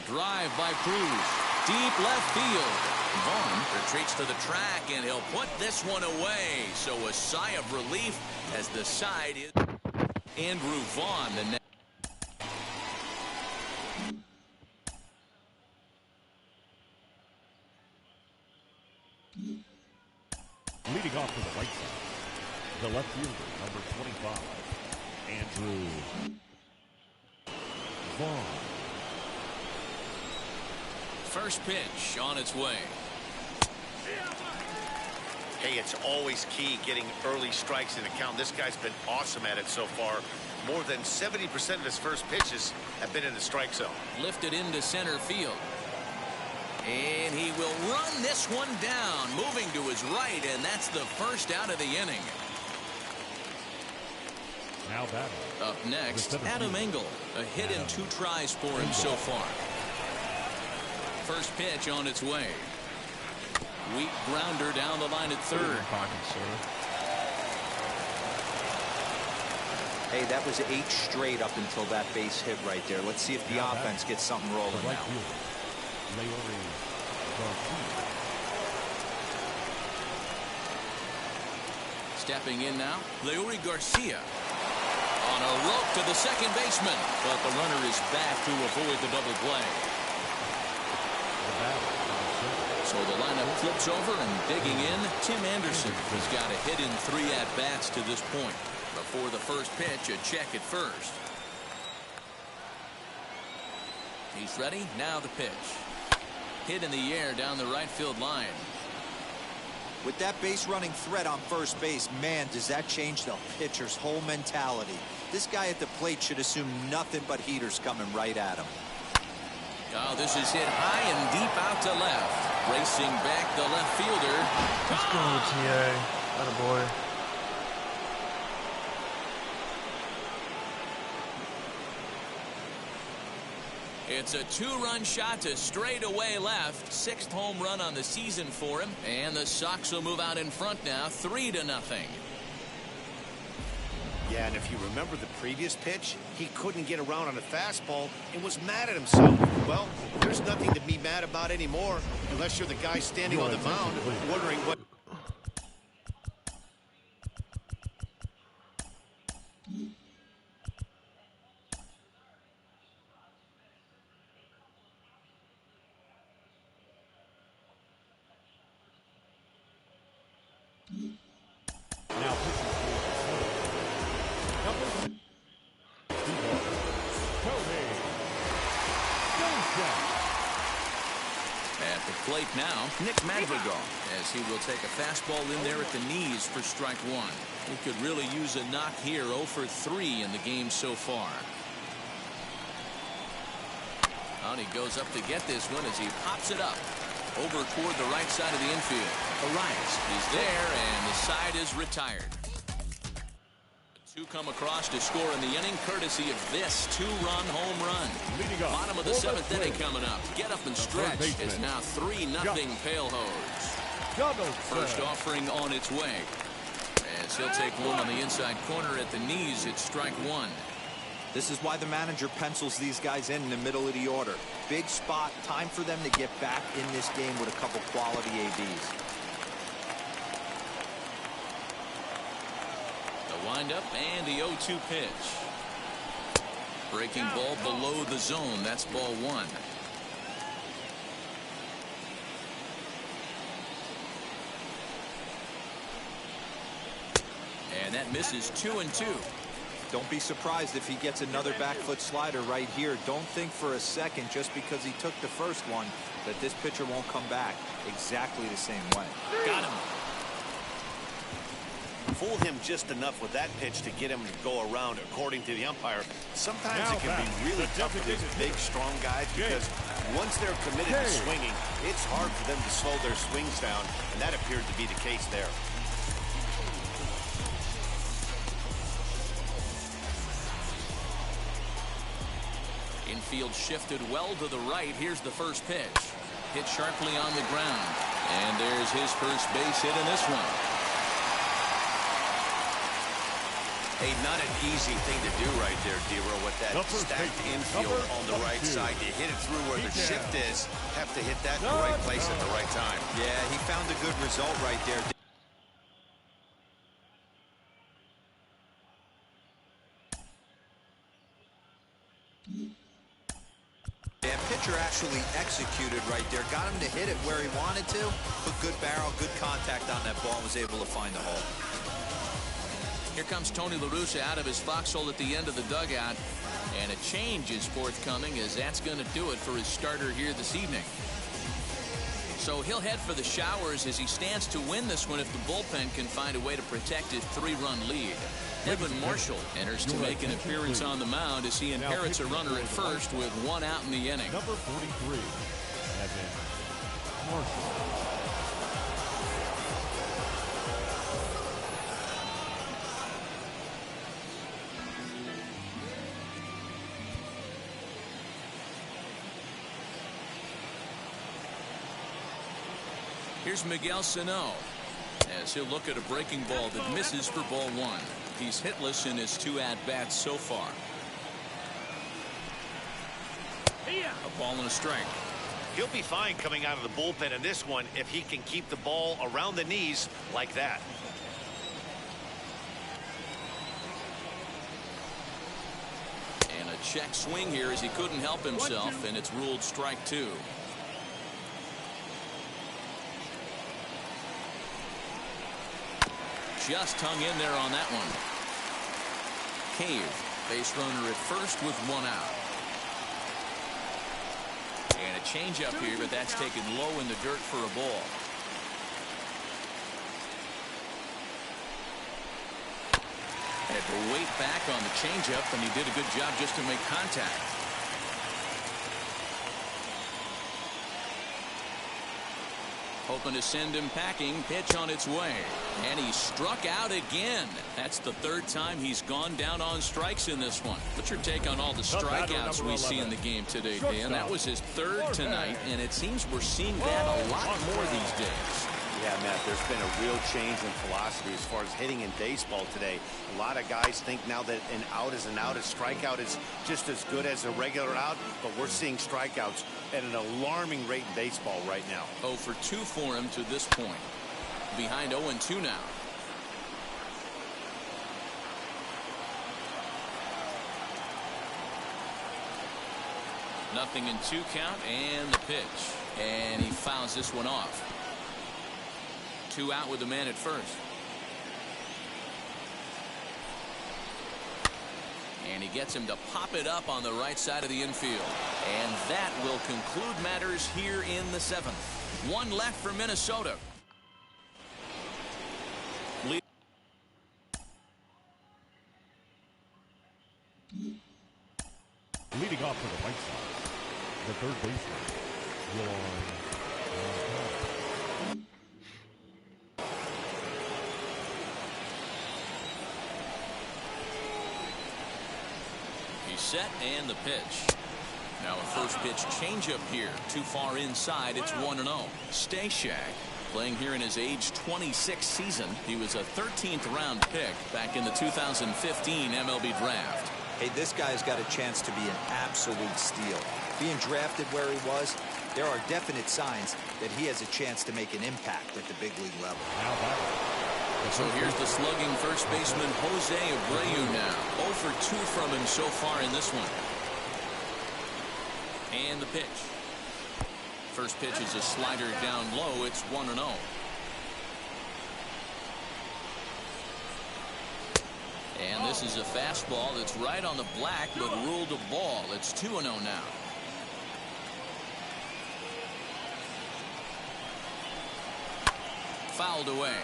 drive by Cruz. Deep left field. Vaughn retreats to the track, and he'll put this one away. So a sigh of relief as the side is Andrew Vaughn. The next. Leading off to the right side, the left fielder, number 25, Andrew Vaughn. First pitch on its way. Hey, it's always key getting early strikes in the count. This guy's been awesome at it so far. More than 70% of his first pitches have been in the strike zone. Lifted into center field. And he will run this one down, moving to his right, and that's the first out of the inning. Now batting. Up next, Adam Engel. A hit in 2 tries for him so far. First pitch on its way. Weak grounder down the line at third. Hey, that was 8 straight up until that base hit right there. Let's see if the offense gets something rolling now. Stepping in now, Leury Garcia. On a rope to the second baseman, but the runner is back to avoid the double play. So the lineup flips over, and digging in, Tim Anderson has got a hit in 3 at-bats to this point. Before the first pitch, a check at first. He's ready, now the pitch. Hit in the air down the right field line. With that base running threat on first base, man, does that change the pitcher's whole mentality. This guy at the plate should assume nothing but heaters coming right at him. Oh, this is hit high and deep out to left. Racing back the left fielder. Let's go, TA. Attaboy. It's a 2-run shot to straightaway left. 6th home run on the season for him. And the Sox will move out in front now, 3-0. Yeah, and if you remember the previous pitch, he couldn't get around on a fastball and was mad at himself. Well, there's nothing to be mad about anymore, unless you're the guy standing on the mound wondering what... At the plate now, Nick Madrigal, as he will take a fastball in there at the knees for strike 1. He could really use a knock here. 0 for 3 in the game so far. And he goes up to get this one as he pops it up over toward the right side of the infield. Arias is there, and the side is retired. 2 come across to score in the inning, courtesy of this 2-run home run. Bottom of the 7th inning coming up. Get up and stretch is now 3-0 Pale Hose. First offering on its way. As he'll take one on the inside corner at the knees, it's strike 1. This is why the manager pencils these guys in the middle of the order. Big spot, time for them to get back in this game with a couple quality ABs. Windup and the 0-2 pitch. Breaking ball below the zone. That's ball 1. And that misses 2-2. Don't be surprised if he gets another back foot slider right here. Don't think for a second, just because he took the first one, that this pitcher won't come back exactly the same way. Got him. Fool him just enough with that pitch to get him to go around, according to the umpire. Sometimes it can be really tough for these big, strong guys, because once they're committed to swinging, it's hard for them to slow their swings down, and that appeared to be the case there. Infield shifted well to the right. Here's the first pitch. Hit sharply on the ground. And there's his first base hit in this one. Hey, not an easy thing to do right there, D-Row, with that stacked infield on the right side. You hit it through where the shift is. Have to hit that in the right place at the right time. Yeah, he found a good result right there. Yeah, pitcher actually executed right there. Got him to hit it where he wanted to. Put good barrel, good contact on that ball, and was able to find the hole. Here comes Tony La Russa out of his foxhole at the end of the dugout. And a change is forthcoming, as that's going to do it for his starter here this evening. So he'll head for the showers as he stands to win this one if the bullpen can find a way to protect his 3-run lead. Edwin Marshall enters to make an appearance on the mound as he inherits a runner at first with 1 out in the inning. Number 43, Edwin Marshall. Here's Miguel Sano as he'll look at a breaking ball that misses for ball 1. He's hitless in his 2 at-bats so far. A ball and a strike. He'll be fine coming out of the bullpen in this one if he can keep the ball around the knees like that. And a check swing here as he couldn't help himself, and it's ruled strike 2. Just hung in there on that one. Cave, base runner at first with 1 out. And a changeup here, but that's taken low in the dirt for a ball. Had to wait back on the changeup, and he did a good job just to make contact. Hoping to send him packing. Pitch on its way. And he struck out again. That's the 3rd time he's gone down on strikes in this one. What's your take on all the strikeouts we see in the game today, Dan? That was his 3rd tonight, and it seems we're seeing that a lot more these days. Yeah, Matt, there's been a real change in philosophy as far as hitting in baseball today. A lot of guys think now that an out is an out. A strikeout is just as good as a regular out, but we're seeing strikeouts at an alarming rate in baseball right now. 0 for 2 for him to this point. Behind 0-2 now. Nothing in 2 count, and the pitch. And he fouls this one off. 2 out with the man at first. And he gets him to pop it up on the right side of the infield. And that will conclude matters here in the 7th. 1 left for Minnesota. Leading off to the right side, the 3rd baseman, Yoan. Set and the pitch. Now a first pitch changeup here. Too far inside. It's 1-0. Stashak playing here in his age 26 season. He was a 13th round pick back in the 2015 MLB draft. Hey, this guy's got a chance to be an absolute steal. Being drafted where he was, there are definite signs that he has a chance to make an impact at the big league level. So here's the slugging first baseman Jose Abreu now. 0 for 2 from him so far in this one. And the pitch. First pitch is a slider down low. It's 1-0. And this is a fastball that's right on the black but ruled a ball. It's 2-0 now. Fouled away.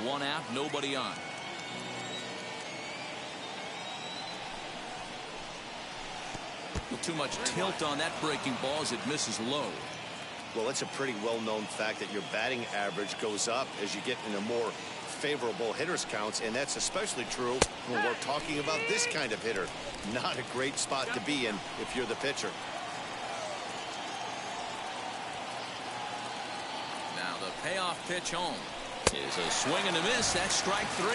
1 out, nobody on. Too much tilt on that breaking ball as it misses low. Well, it's a pretty well-known fact that your batting average goes up as you get into more favorable hitters counts, and that's especially true when we're talking about this kind of hitter. Not a great spot to be in if you're the pitcher. Now the payoff pitch home. Is a swing and a miss. That's strike 3.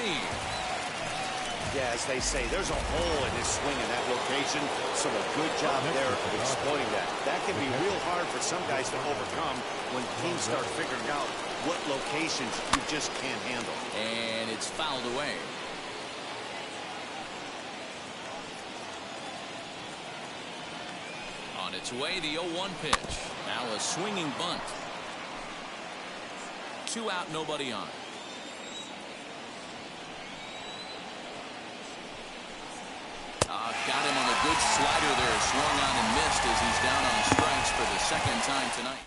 Yeah, as they say, there's a hole in his swing in that location, so a good job there of exploiting that. That can be real hard for some guys to overcome when teams start figuring out what locations you just can't handle. And it's fouled away. On its way, the 0-1 pitch. Now a swinging bunt. 2 out, nobody on. Got him on a good slider there. Swung on and missed as he's down on strikes for the second time tonight.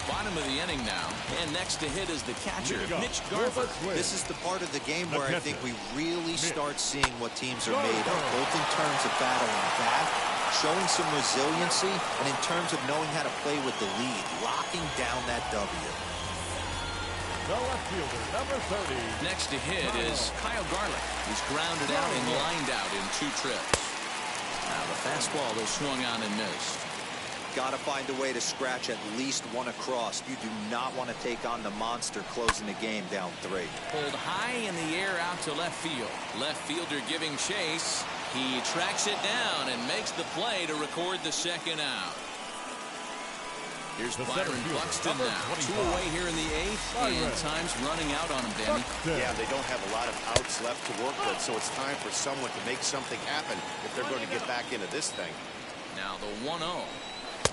Bottom of the inning now. And next to hit is the catcher, Mitch Garver. This is the part of the game where I think we really start seeing what teams are made of, both in terms of battling back, showing some resiliency, and in terms of knowing how to play with the lead, locking down that W. The left fielder, number 30. Next to hit is Kyle Garlick. He's grounded out and lined out in 2 trips. Now the fastball is swung on and missed. Got to find a way to scratch at least one across. You do not want to take on the monster closing the game down 3. Pulled high in the air out to left field. Left fielder giving chase. He tracks it down and makes the play to record the second out. Here's Byron Buxton now. 2 away here in the 8th, and time's running out on him, Danny. Yeah, they don't have a lot of outs left to work with, so it's time for someone to make something happen if they're going to get back into this thing. Now the 1-0.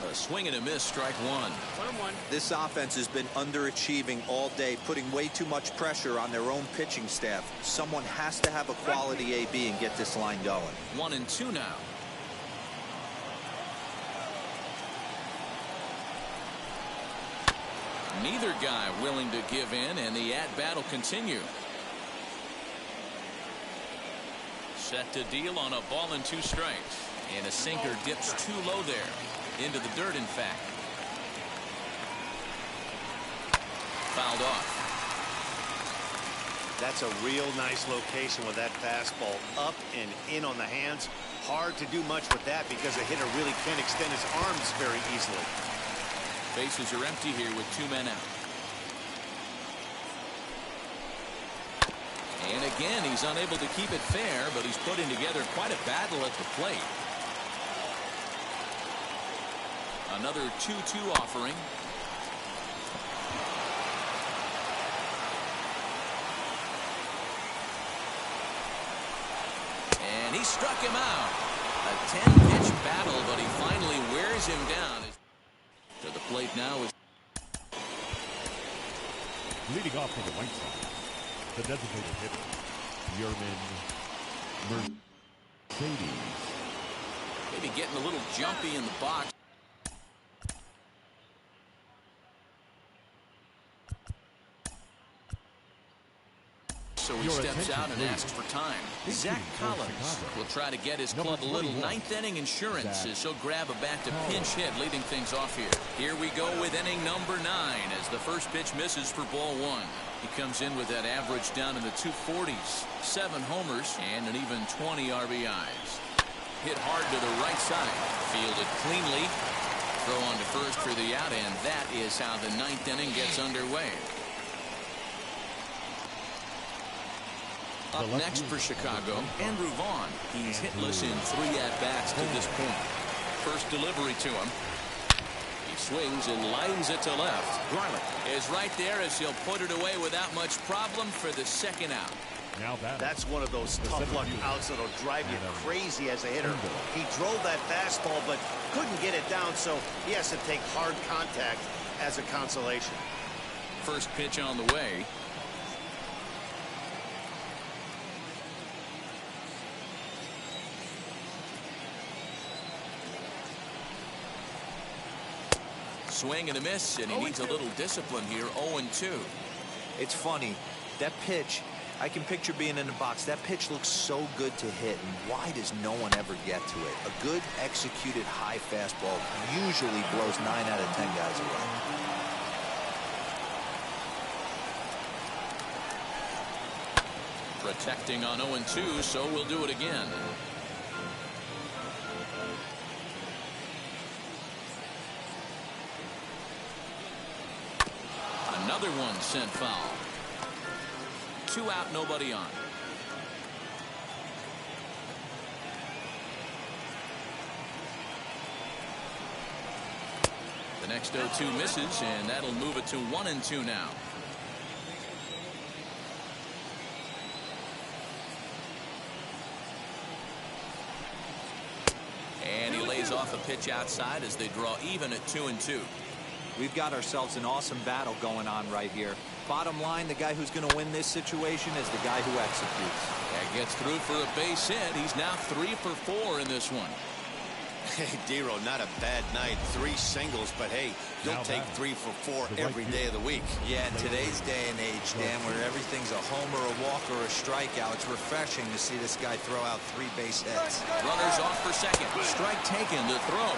A swing and a miss, strike 1. 1-1. This offense has been underachieving all day, putting way too much pressure on their own pitching staff. Someone has to have a quality AB and get this line going. 1-2 now. Neither guy willing to give in, and the at-bat will continue. Set to deal on a ball and 2 strikes. And a sinker dips too low there. Into the dirt, in fact. Fouled off. That's a real nice location with that fastball. Up and in on the hands. Hard to do much with that because a hitter really can't extend his arms very easily. Bases are empty here with 2 men out. And again, he's unable to keep it fair, but he's putting together quite a battle at the plate. Another 2-2 offering. And he struck him out. A 10-pitch battle, but he finally wears him down. To the plate now is leading off for the White Sox, the designated hitter, Yermin Mercedes. Maybe getting a little jumpy in the box. So he steps out and asks for time. Zach Collins will try to get his club a little 9th inning insurance as he'll grab a bat to pinch hit, leading things off here. Here we go with inning number 9 as the first pitch misses for ball 1. He comes in with that average down in the 240s, 7 homers, and an even 20 RBIs. Hit hard to the right side, fielded cleanly. Throw on to first for the out, and that is how the 9th inning gets underway. Up next for Chicago, Andrew Vaughn. He's hitless in 3 at-bats to this point. First delivery to him. He swings and lines it to left. Garlick is right there as he'll put it away without much problem for the second out. Now that's one of those tough luck outs that'll drive you crazy as a hitter. He drove that fastball but couldn't get it down, so he has to take hard contact as a consolation. First pitch on the way. Swing and a miss, and he needs a little discipline here. 0-2. It's funny, that pitch, I can picture being in the box. That pitch looks so good to hit, and why does no one ever get to it? A good executed high fastball usually blows 9 out of 10 guys away. Protecting on 0-2, so we'll do it again. another one sent foul. 2 out, nobody on. The next 0-2 misses, and that'll move it to 1-2 now. And he lays off a pitch outside as they draw even at 2-2. We've got ourselves an awesome battle going on right here. Bottom line, the guy who's going to win this situation is the guy who executes. That gets through for a base hit. He's now 3 for 4 in this one. Hey, Dero, not a bad night. 3 singles, but hey, don't take 3 for 4 every day of the week. Yeah, in today's day and age, Dan, where everything's a homer, a walk, or a strikeout, it's refreshing to see this guy throw out 3 base hits. Runners off for second. Strike taken to throw.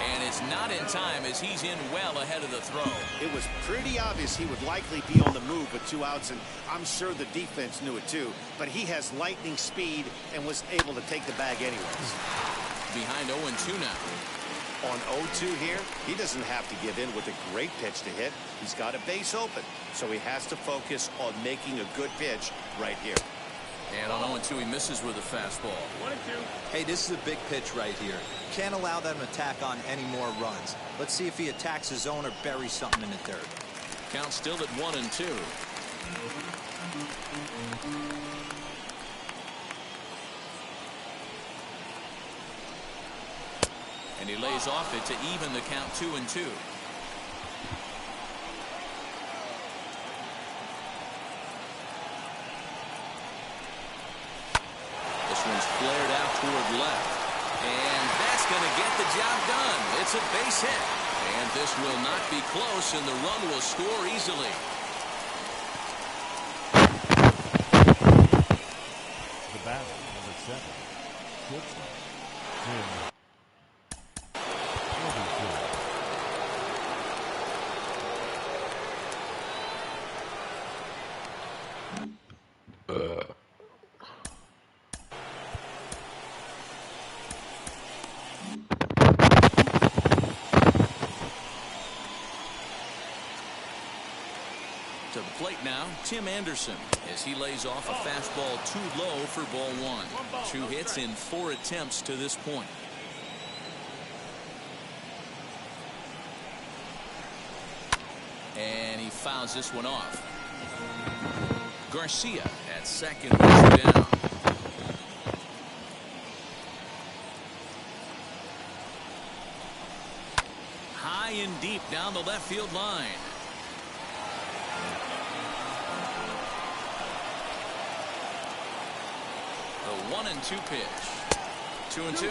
And it's not in time as he's in well ahead of the throw. It was pretty obvious he would likely be on the move with 2 outs, and I'm sure the defense knew it too. But he has lightning speed and was able to take the bag anyways. Behind 0-2 now. On 0-2 here, he doesn't have to give in with a great pitch to hit. He's got a base open, so he has to focus on making a good pitch right here. And on 0-2, he misses with a fastball. 1-2. Hey, this is a big pitch right here. Can't allow them to tack on any more runs. Let's see if he attacks his zone or buries something in the dirt. Count still at 1-2. And he lays off it to even the count 2-2. This one's flared out toward left. And that's going to get the job done. It's a base hit. And this will not be close, and the run will score easily. The batter, number 7, shortstop, Tim. To the plate now, Tim Anderson, as he lays off a fastball too low for ball 1. 2 hits in 4 attempts to this point. And he fouls this one off. Garcia at second, down. High and deep down the left field line. The 1-2 pitch. 2-2.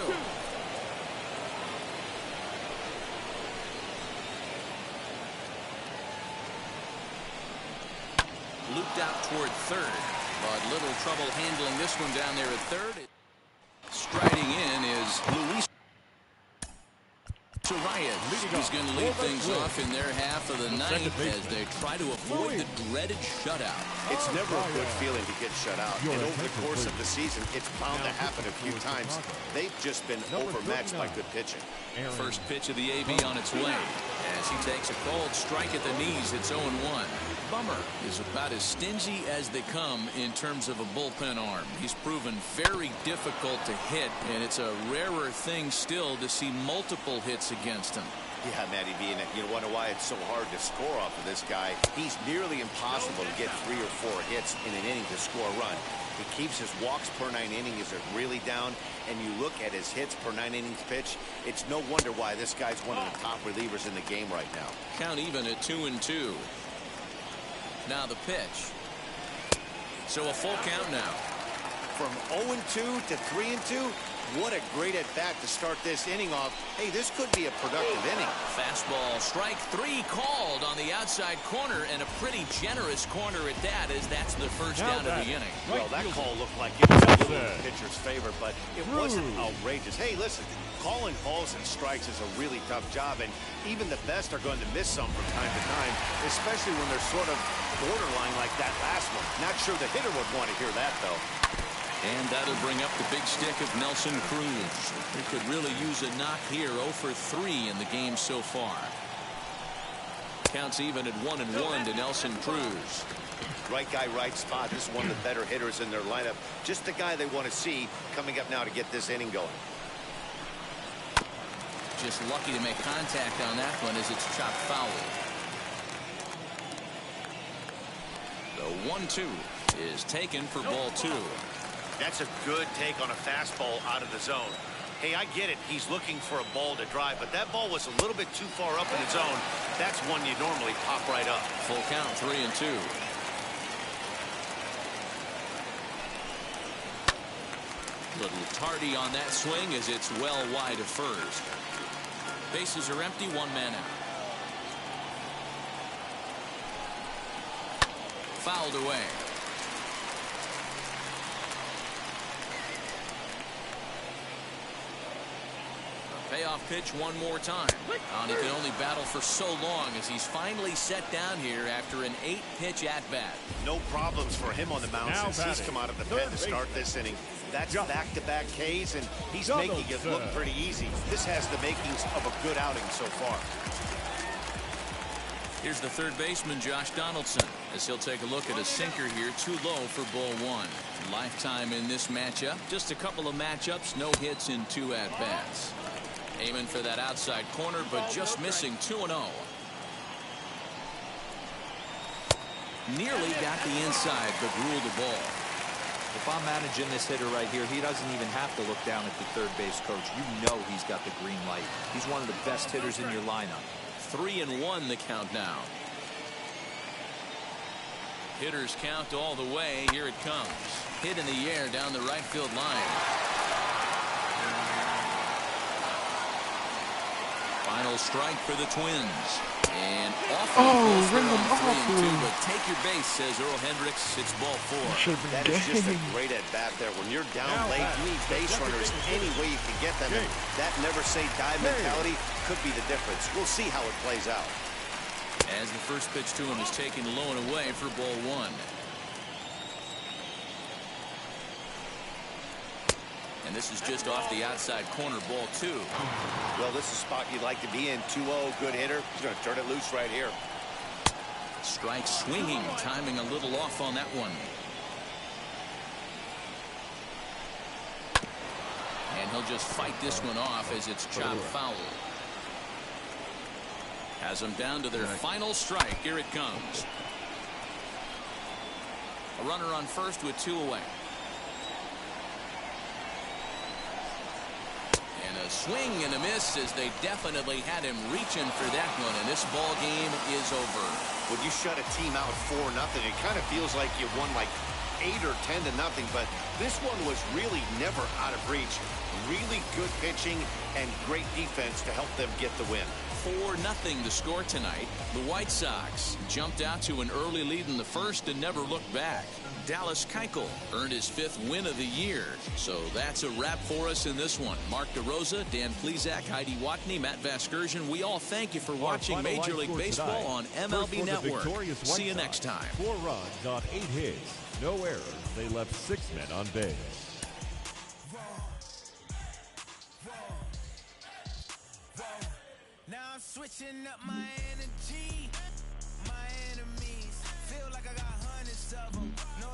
Looped out toward third, but little trouble handling this one down there at third. Striding in is Luis Arias. He's going to lead things off in their half of the ninth as they try to avoid the dreaded shutout. It's never a good feeling to get shut out, and over the course of the season, it's bound to happen a few times. They've just been overmatched by good pitching. First pitch of the AB on its way as he takes a cold strike at the knees. It's 0-1. Bummer is about as stingy as they come in terms of a bullpen arm. He's proven very difficult to hit, and it's a rarer thing still to see multiple hits against him. Yeah, Matty B, and you wonder why it's so hard to score off of this guy. He's nearly impossible to get 3 or 4 hits in an inning to score a run. He keeps his walks per 9 innings are really down, and you look at his hits per 9 innings pitch, it's no wonder why this guy's one of the top relievers in the game right now. Count even at 2-2. Now the pitch. So a full count now. From 0-2 to 3-2, what a great at-bat to start this inning off. Hey, this could be a productive inning. Fastball, strike 3 called on the outside corner, and a pretty generous corner at that, as that's the first down of the inning. Well, that call looked like it was a little in the pitcher's favor, but it wasn't outrageous. Hey, listen, calling balls and strikes is a really tough job, and even the best are going to miss some from time to time, especially when they're sort of borderline like that last one. Not sure the hitter would want to hear that, though. And that'll bring up the big stick of Nelson Cruz. He could really use a knock here. 0 for 3 in the game so far. Counts even at 1-1 to Nelson Cruz. Right guy, right spot. This is one of the better hitters in their lineup. Just the guy they want to see coming up now to get this inning going. Just lucky to make contact on that one as it's chopped foul. The 1-2 is taken for ball 2. That's a good take on a fastball out of the zone. Hey, I get it. He's looking for a ball to drive, but that ball was a little bit too far up in the zone. That's one you normally pop right up. Full count, 3-2. Little tardy on that swing as it's well wide of first. Bases are empty, 1 man out. Fouled away. Payoff pitch one more time. He can only battle for so long as he's finally set down here after an 8-pitch at-bat. No problems for him on the mound since he's come out of the pen to start this inning. That's back-to-back Ks, and he's making it look pretty easy. This has the makings of a good outing so far. Here's the third baseman, Josh Donaldson, as he'll take a look at a sinker here, too low for ball 1. Lifetime in this matchup. Just a couple of matchups, no hits in 2 at-bats. Aiming for that outside corner, but just missing 2-0. Nearly got the inside, but ruled the ball. If I'm managing this hitter right here, he doesn't even have to look down at the third base coach. You know he's got the green light. He's one of the best hitters in your lineup. 3-1 the count now. Hitters count all the way. Here it comes. Hit in the air down the right field line. Final strike for the Twins. And off ring them off, 3-2, but take your base, says Earl Hendricks. It's ball 4. That is just a great at-bat there. When you're down late, you need base runners any way you can get them. And that never-say-die mentality could be the difference. We'll see how it plays out. As the first pitch to him is taken low and away for ball 1. And this is just off the outside corner, ball 2. Well, this is a spot you'd like to be in. 2-0, good hitter. He's going to turn it loose right here. Strike swinging, timing a little off on that one. And he'll just fight this one off as it's chopped foul. Has them down to their final strike. Here it comes. A runner on first with 2 away. And a swing and a miss as they definitely had him reaching for that one. And this ball game is over. When you shut a team out 4-0, it kind of feels like you won like 8 or 10-0. But this one was really never out of reach. Really good pitching and great defense to help them get the win. 4-0 to score tonight. The White Sox jumped out to an early lead in the first and never looked back. Dallas Keuchel earned his 5th win of the year. So that's a wrap for us in this one. Mark DeRosa, Dan Plesac, Heidi Watney, Matt Vasgersian. We all thank you for watching Major League Baseball on MLB Network. See you next time. 4 runs on 8 hits. No errors. They left 6 men on base. Now I'm switching up my energy. My enemies feel like I got hundreds of them. No,